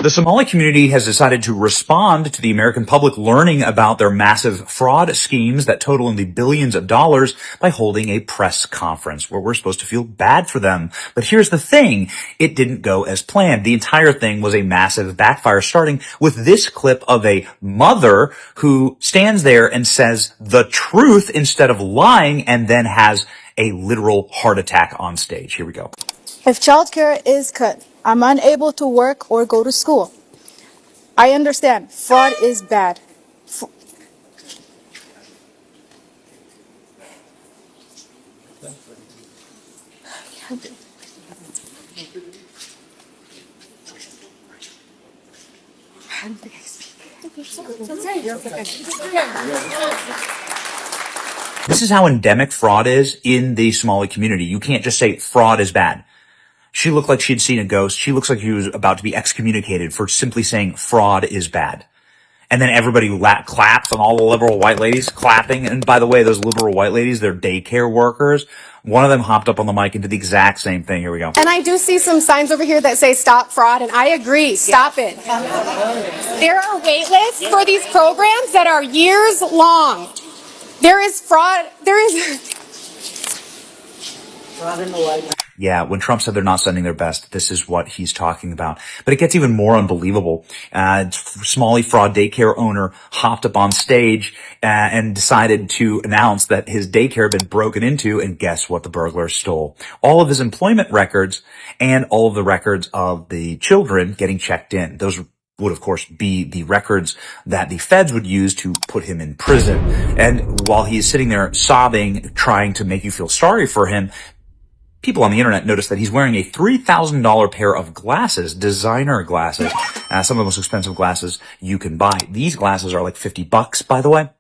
The Somali community has decided to respond to the American public learning about their massive fraud schemes that total in the billions of dollars by holding a press conference where we're supposed to feel bad for them. But here's the thing. It didn't go as planned. The entire thing was a massive backfire, starting with this clip of a mother who stands there and says the truth instead of lying and then has a literal heart attack on stage. Here we go. If childcare is cut, I'm unable to work or go to school. I understand fraud is bad. This is how endemic fraud is in the Somali community. You can't just say fraud is bad. She looked like she'd seen a ghost. She looks like she was about to be excommunicated for simply saying fraud is bad. And then everybody claps, and all the liberal white ladies clapping. And by the way, those liberal white ladies, they're daycare workers. One of them hopped up on the mic and did the exact same thing. Here we go. And I do see some signs over here that say stop fraud, and I agree, stop it. There are wait lists for these programs that are years long. There is fraud, fraud in the light. Yeah, when Trump said they're not sending their best, this is what he's talking about. But it gets even more unbelievable. Somali fraud daycare owner hopped up on stage and decided to announce that his daycare had been broken into, and guess what the burglars stole? All of his employment records and all of the records of the children getting checked in. Those would, of course, be the records that the feds would use to put him in prison. And while he's sitting there sobbing, trying to make you feel sorry for him, people on the internet notice that he's wearing a $3,000 pair of glasses, designer glasses, some of the most expensive glasses you can buy. These glasses are like $50, by the way.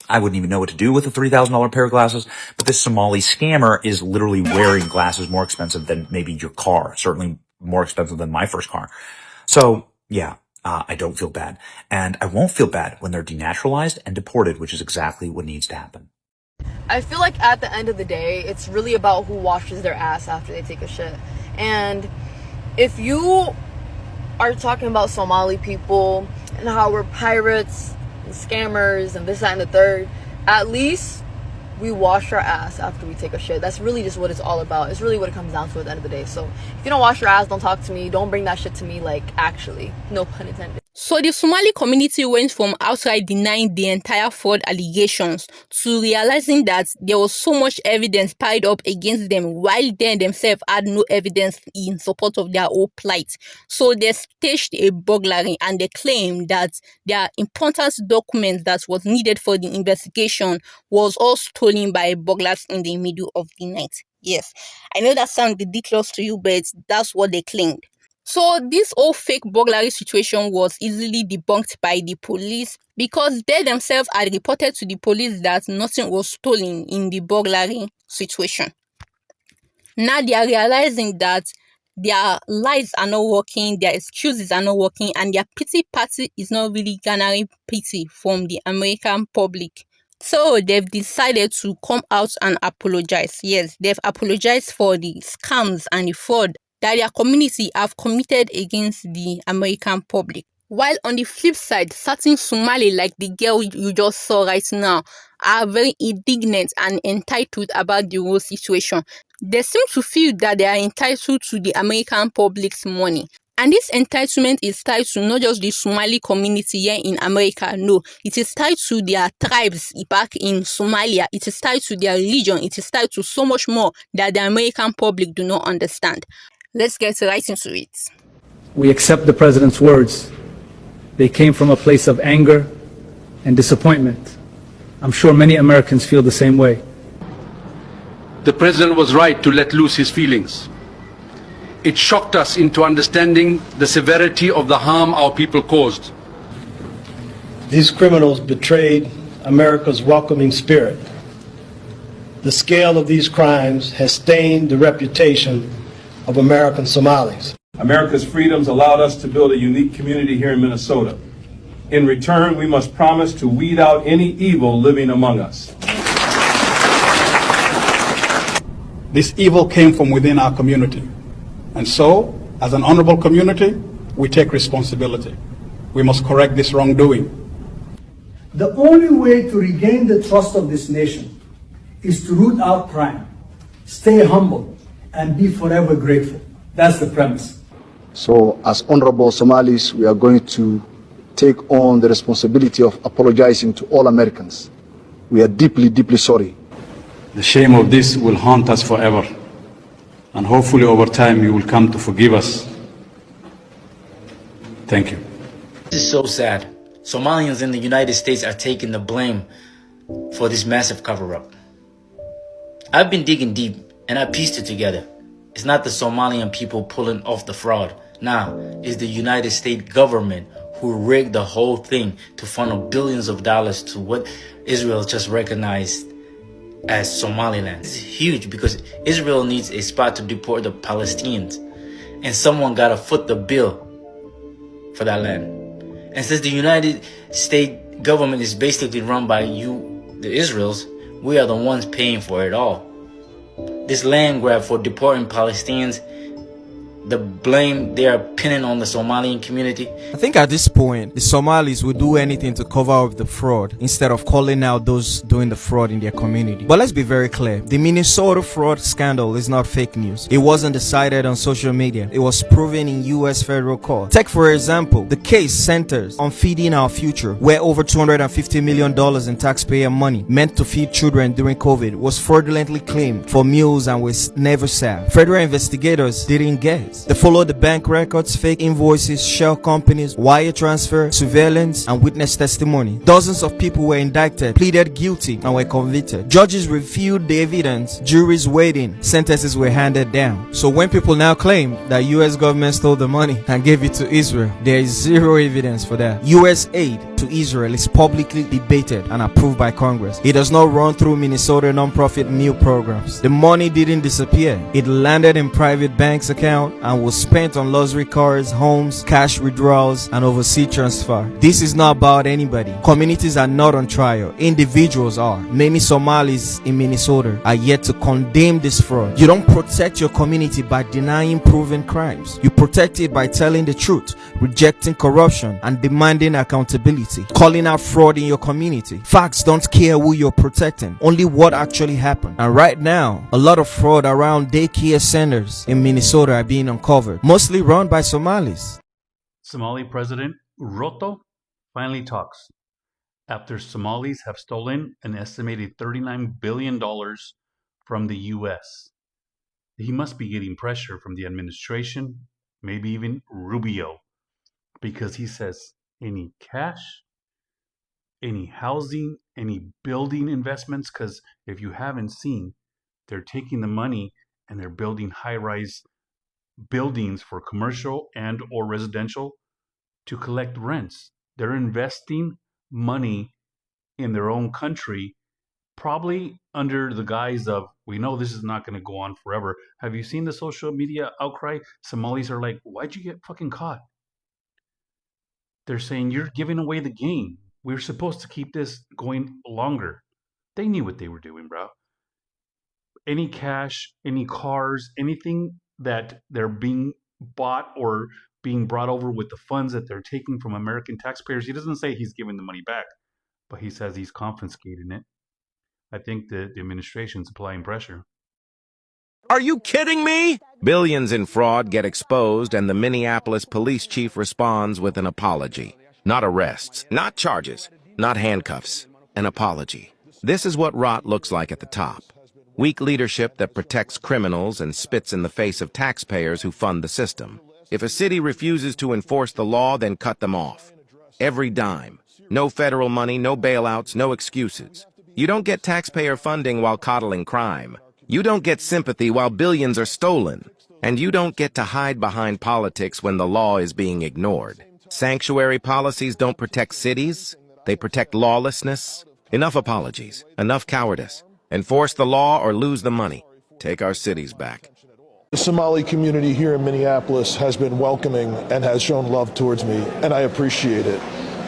I wouldn't even know what to do with a $3,000 pair of glasses, but this Somali scammer is literally wearing glasses more expensive than maybe your car, certainly more expensive than my first car. So, yeah, I don't feel bad. And I won't feel bad when they're denaturalized and deported, which is exactly what needs to happen. I feel like at the end of the day, it's really about who washes their ass after they take a shit. And if you are talking about Somali people and how we're pirates and scammers and this, that, and the third, at least we wash our ass after we take a shit. That's really just what it's all about. It's really what it comes down to at the end of the day. So if you don't wash your ass, don't talk to me. Don't bring that shit to me, like, actually. No pun intended. So the Somali community went from outright denying the entire fraud allegations to realizing that there was so much evidence piled up against them, while they themselves had no evidence in support of their own plight. So they staged a burglary, and they claimed that their important documents that was needed for the investigation was all stolen by burglars in the middle of the night. Yes, I know that sounds ridiculous to you, but that's what they claimed. So this whole fake burglary situation was easily debunked by the police because they themselves had reported to the police that nothing was stolen in the burglary situation. Now they are realizing that their lies are not working, their excuses are not working, and their pity party is not really garnering pity from the American public. So they've decided to come out and apologize. Yes, they've apologized for the scams and the fraud that their community have committed against the American public. While on the flip side, certain Somali, like the girl you just saw right now, are very indignant and entitled about the whole situation. They seem to feel that they are entitled to the American public's money. And this entitlement is tied to not just the Somali community here in America, no. It is tied to their tribes back in Somalia. It is tied to their religion. It is tied to so much more that the American public do not understand. Let's get right into it. We accept the president's words. They came from a place of anger and disappointment. I'm sure many Americans feel the same way. The president was right to let loose his feelings. It shocked us into understanding the severity of the harm our people caused. These criminals betrayed America's welcoming spirit. The scale of these crimes has stained the reputation of American Somalis. America's freedoms allowed us to build a unique community here in Minnesota. In return, we must promise to weed out any evil living among us. This evil came from within our community. And so, as an honorable community, we take responsibility. We must correct this wrongdoing. The only way to regain the trust of this nation is to root out crime, stay humble, and be forever grateful. That's the premise. So as honorable Somalis, we are going to take on the responsibility of apologizing to all Americans. We are deeply, deeply sorry. The shame of this will haunt us forever. And hopefully over time you will come to forgive us. Thank you. This is so sad. Somalians in the United States are taking the blame for this massive cover-up. I've been digging deep and I pieced it together. It's not the Somalian people pulling off the fraud. Now, it's the United States government who rigged the whole thing to funnel billions of dollars to what Israel just recognized as Somaliland. It's huge because Israel needs a spot to deport the Palestinians, and someone got to foot the bill for that land. And since the United States government is basically run by the Israelis, we are the ones paying for it all. This land grab for deporting Palestinians, the blame they are pinning on the Somalian community. I think at this point, the Somalis will do anything to cover up the fraud instead of calling out those doing the fraud in their community. But let's be very clear. The Minnesota fraud scandal is not fake news. It wasn't decided on social media. It was proven in U.S. federal court. Take, for example, the case centers on feeding our future, where over $250 million in taxpayer money meant to feed children during COVID was fraudulently claimed for meals and was never served. Federal investigators didn't guess. They followed the bank records, fake invoices, shell companies, wire transfer, surveillance, and witness testimony. Dozens of people were indicted, pleaded guilty, and were convicted. Judges reviewed the evidence, juries weighed in, sentences were handed down. So when people now claim that U.S. government stole the money and gave it to Israel, there is zero evidence for that. U.S. aid to Israel is publicly debated and approved by Congress. It does not run through Minnesota non-profit meal programs. The money didn't disappear. It landed in private banks' account and was spent on luxury cars, homes, cash withdrawals, and overseas transfer. This is not about anybody. Communities are not on trial. Individuals are. Many Somalis in Minnesota are yet to condemn this fraud. You don't protect your community by denying proven crimes. You protect it by telling the truth, rejecting corruption, and demanding accountability. Calling out fraud in your community. Facts don't care who you're protecting, only what actually happened. And right now, a lot of fraud around daycare centers in Minnesota are being uncovered, mostly run by Somalis. Somali President Ruto finally talks after Somalis have stolen an estimated $39 billion from the U.S. He must be getting pressure from the administration, maybe even Rubio, because he says any cash, any housing, any building investments, because if you haven't seen, they're taking the money and they're building high-rise buildings for commercial and or residential to collect rents. They're investing money in their own country, probably under the guise of, we know this is not going to go on forever. Have you seen the social media outcry? Somalis are like, why'd you get fucking caught? They're saying, you're giving away the game. We're supposed to keep this going longer. They knew what they were doing, bro. Any cash, any cars, anything that they're being bought or being brought over with the funds that they're taking from American taxpayers. He doesn't say he's giving the money back, but he says he's confiscating it. I think the administration's applying pressure. Are you kidding me? Billions in fraud get exposed and the Minneapolis police chief responds with an apology. Not arrests, not charges, not handcuffs, an apology. This is what rot looks like at the top. Weak leadership that protects criminals and spits in the face of taxpayers who fund the system. If a city refuses to enforce the law, then cut them off. Every dime. No federal money, no bailouts, no excuses. You don't get taxpayer funding while coddling crime. You don't get sympathy while billions are stolen. And you don't get to hide behind politics when the law is being ignored. Sanctuary policies don't protect cities. They protect lawlessness. Enough apologies. Enough cowardice. Enforce the law or lose the money. Take our cities back. The Somali community here in Minneapolis has been welcoming and has shown love towards me, and I appreciate it.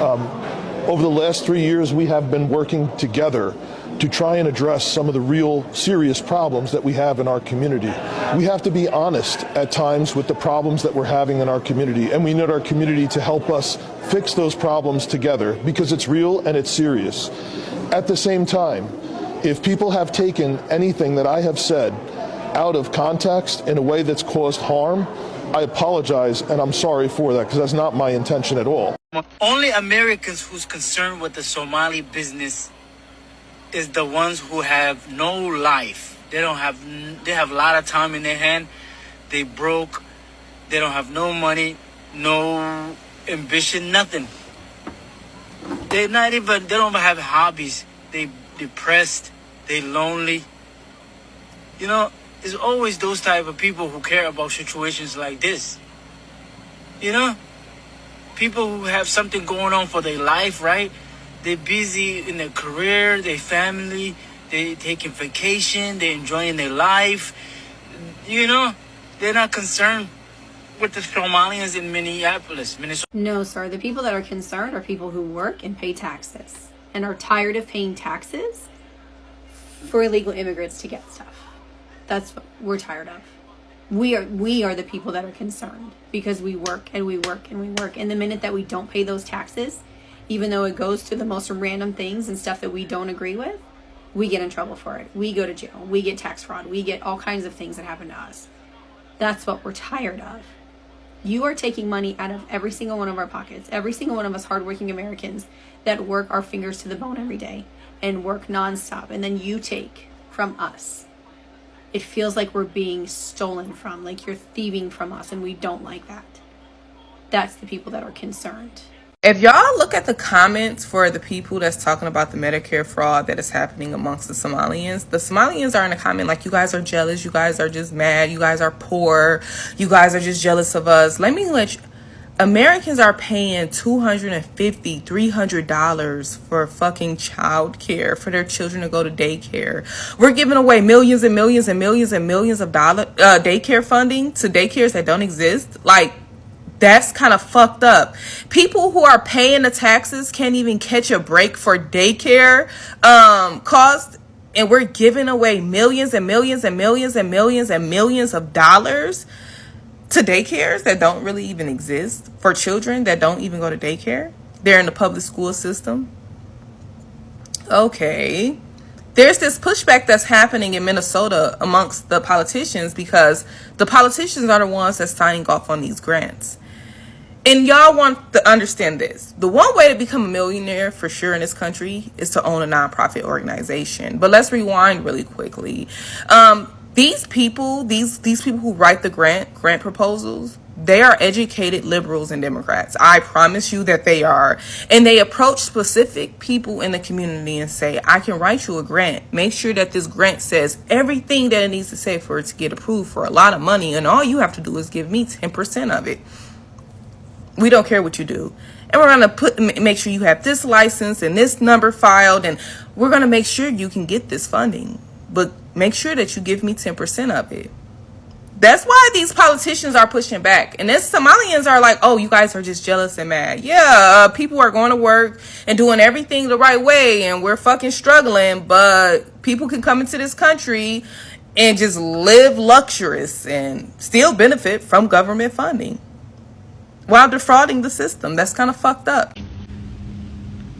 Over the last 3 years, we have been working together to try and address some of the real serious problems that we have in our community. We have to be honest at times with the problems that we're having in our community, and we need our community to help us fix those problems together because it's real and it's serious. At the same time, if people have taken anything that I have said out of context in a way that's caused harm, I apologize and I'm sorry for that because that's not my intention at all. Only Americans who's concerned with the Somali business is the ones who have no life. They have a lot of time in their hand. They broke. They don't have no money, no ambition, nothing. They don't even have hobbies. They depressed. They lonely. You know, it's always those type of people who care about situations like this. You know, people who have something going on for their life, right? They're busy in their career, their family, they taking vacation, they're enjoying their life. You know, they're not concerned with the Somalians in Minneapolis, Minnesota. No, sir. The people that are concerned are people who work and pay taxes and are tired of paying taxes for illegal immigrants to get stuff. That's what we're tired of. We are the people that are concerned because we work and we work and we work. And the minute that we don't pay those taxes, even though it goes to the most random things and stuff that we don't agree with, we get in trouble for it. We go to jail. We get tax fraud. We get all kinds of things that happen to us. That's what we're tired of. You are taking money out of every single one of our pockets. Every single one of us hardworking Americans that work our fingers to the bone every day and work nonstop. And then you take from us. It feels like we're being stolen from, like you're thieving from us, and we don't like that. That's the people that are concerned. If y'all look at the comments for the people that's talking about the Medicare fraud that is happening amongst the Somalians are in a comment like, you guys are jealous, you guys are just mad, you guys are poor, you guys are just jealous of us. Let me let you, Americans are paying $250, $300 for fucking childcare for their children to go to daycare. We're giving away millions and millions and millions and millions of daycare funding to daycares that don't exist. Like, that's kind of fucked up. People who are paying the taxes can't even catch a break for daycare costs, and we're giving away millions and millions and millions and millions and millions of dollars to daycares that don't really even exist, for children that don't even go to daycare. They're in the public school system. Okay. There's this pushback that's happening in Minnesota amongst the politicians because the politicians are the ones that's signing off on these grants. And y'all want to understand this. The one way to become a millionaire for sure in this country is to own a nonprofit organization. But let's rewind really quickly. These people who write the grant proposals, they are educated liberals and Democrats. I promise you that they are. And they approach specific people in the community and say, I can write you a grant. Make sure that this grant says everything that it needs to say for it to get approved for a lot of money. And all you have to do is give me 10% of it. We don't care what you do. And we're going to make sure you have this license and this number filed. And we're going to make sure you can get this funding. But make sure that you give me 10% of it. That's why these politicians are pushing back. And these Somalians are like, oh, you guys are just jealous and mad. Yeah, people are going to work and doing everything the right way. And we're fucking struggling. But people can come into this country and just live luxurious and still benefit from government funding while defrauding the system. That's kind of fucked up.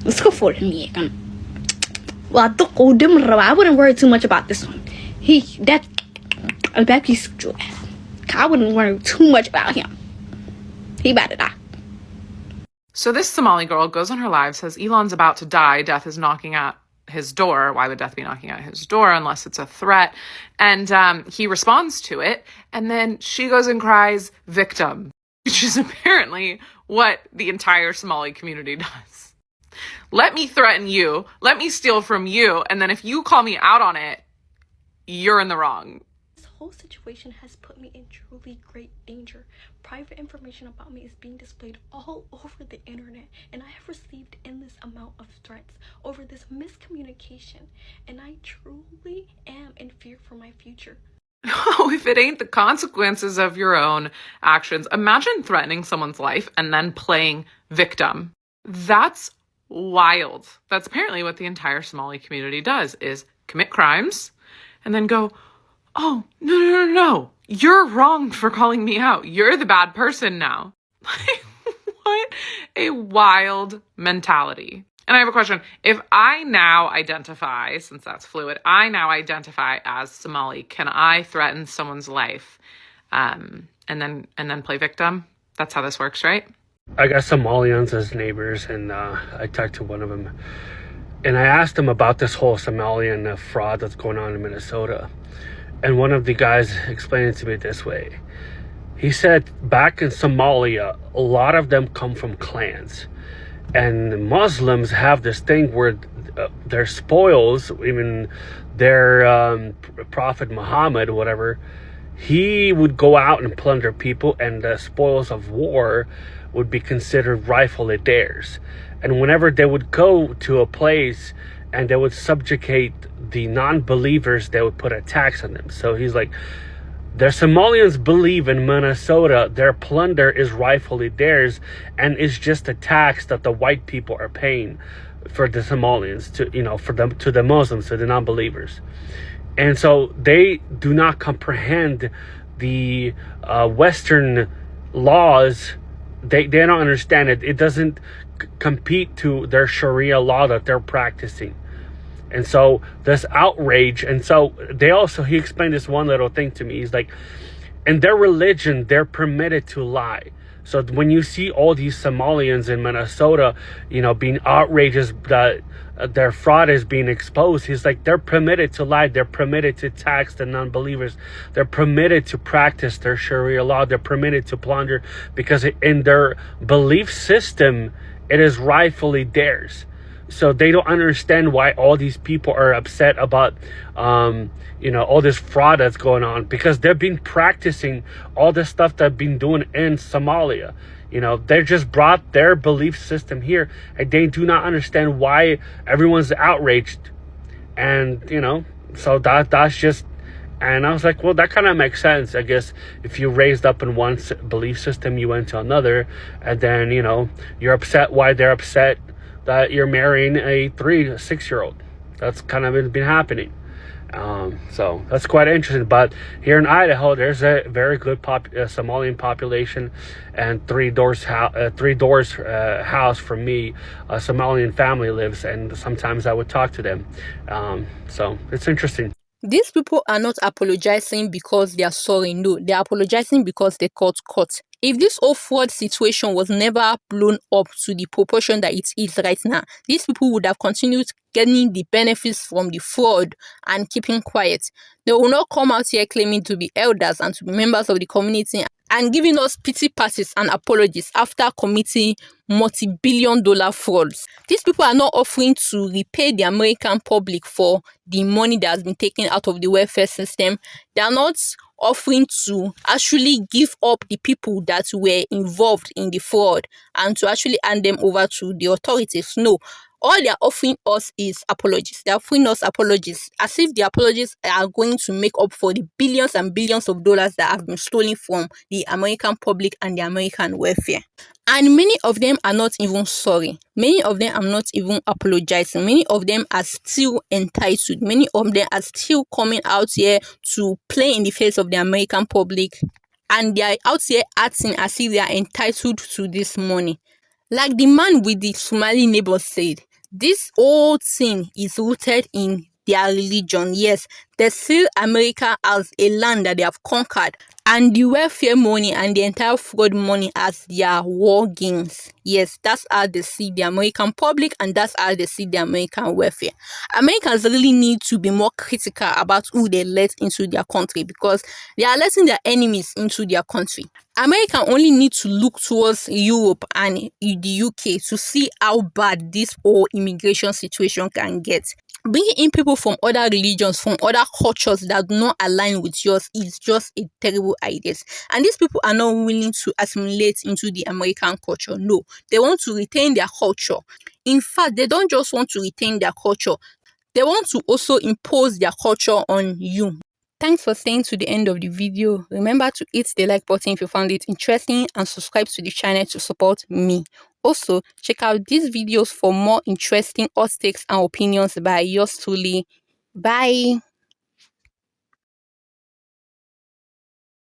Let's go for it, I wouldn't worry too much about this one. A bad piece of joy. I wouldn't worry too much about him. He about to die. So this Somali girl goes on her live, says Elon's about to die. Death is knocking at his door. Why would death be knocking at his door unless it's a threat? And he responds to it. And then she goes and cries, victim, which is apparently what the entire Somali community does. Let me threaten you. Let me steal from you. And then if you call me out on it, you're in the wrong. This whole situation has put me in truly great danger. Private information about me is being displayed all over the internet, and I have received endless amount of threats over this miscommunication, and I truly am in fear for my future. Oh, if it ain't the consequences of your own actions. Imagine threatening someone's life and then playing victim. That's Wild. That's apparently what the entire Somali community does, is commit crimes and then go, oh, no. You're wrong for calling me out. You're the bad person now. What a wild mentality. And I have a question. If I now identify, since that's fluid, I now identify as Somali, can I threaten someone's life and then play victim? That's how this works, right? I got Somalians as neighbors, and I talked to one of them. And I asked him about this whole Somalian fraud that's going on in Minnesota. And one of the guys explained it to me this way. He said back in Somalia, a lot of them come from clans. And Muslims have this thing where their spoils, even their Prophet Muhammad, whatever, he would go out and plunder people, and the spoils of war would be considered rightfully theirs. And whenever they would go to a place and they would subjugate the non-believers, they would put a tax on them. So he's like, the Somalians believe in Minnesota their plunder is rightfully theirs, and it's just a tax that the white people are paying for the Somalians, to the Muslims, to the non-believers. And so they do not comprehend the Western laws. They don't understand it. It doesn't compete to their Sharia law that they're practicing. And so this outrage, and so he explained this one little thing to me. He's like, in their religion, they're permitted to lie. So when you see all these Somalians in Minnesota, being outrageous that their fraud is being exposed, he's like, they're permitted to lie. They're permitted to tax the non-believers. They're permitted to practice their Sharia law. They're permitted to plunder because in their belief system, it is rightfully theirs. So they don't understand why all these people are upset about, all this fraud that's going on, because they've been practicing all the stuff they've been doing in Somalia. They just brought their belief system here, and they do not understand why everyone's outraged. And, so that's just, and I was like, well, that kind of makes sense. I guess if you raised up in one belief system, you went to another, and then, you're upset why they're upset that you're marrying a 6-year-old. That's kind of been happening. So that's quite interesting. But here in Idaho, there's a very good Somalian population, and three doors house from me, a Somalian family lives, and sometimes I would talk to them. So it's interesting. These people are not apologizing because they are sorry. No, they are apologizing because they got caught. If this whole fraud situation was never blown up to the proportion that it is right now, these people would have continued getting the benefits from the fraud and keeping quiet. They will not come out here claiming to be elders and to be members of the community and giving us pity parties and apologies after committing multi-billion-dollar frauds. These people are not offering to repay the American public for the money that has been taken out of the welfare system. They are not offering to actually give up the people that were involved in the fraud and to actually hand them over to the authorities. No. All they are offering us is apologies. They are offering us apologies as if the apologies are going to make up for the billions and billions of dollars that have been stolen from the American public and the American welfare. And many of them are not even sorry. Many of them are not even apologizing. Many of them are still entitled. Many of them are still coming out here to play in the face of the American public. And they are out here acting as if they are entitled to this money. Like the man with the Somali neighbor said, this whole thing is rooted in their religion. Yes, they see America as a land that they have conquered, and the welfare money and the entire fraud money as their war gains. Yes, that's how they see the American public, and that's how they see the American welfare. Americans really need to be more critical about who they let into their country, because they are letting their enemies into their country. America only need to look towards Europe and the UK to see how bad this whole immigration situation can get. Bringing in people from other religions, from other cultures that do not align with yours is just a terrible idea. And these people are not willing to assimilate into the American culture. No, they want to retain their culture. In fact, they don't just want to retain their culture. They want to also impose their culture on you. Thanks for staying to the end of the video. Remember to hit the like button if you found it interesting and subscribe to the channel to support me. Also, check out these videos for more interesting hot takes and opinions by yours truly. Bye.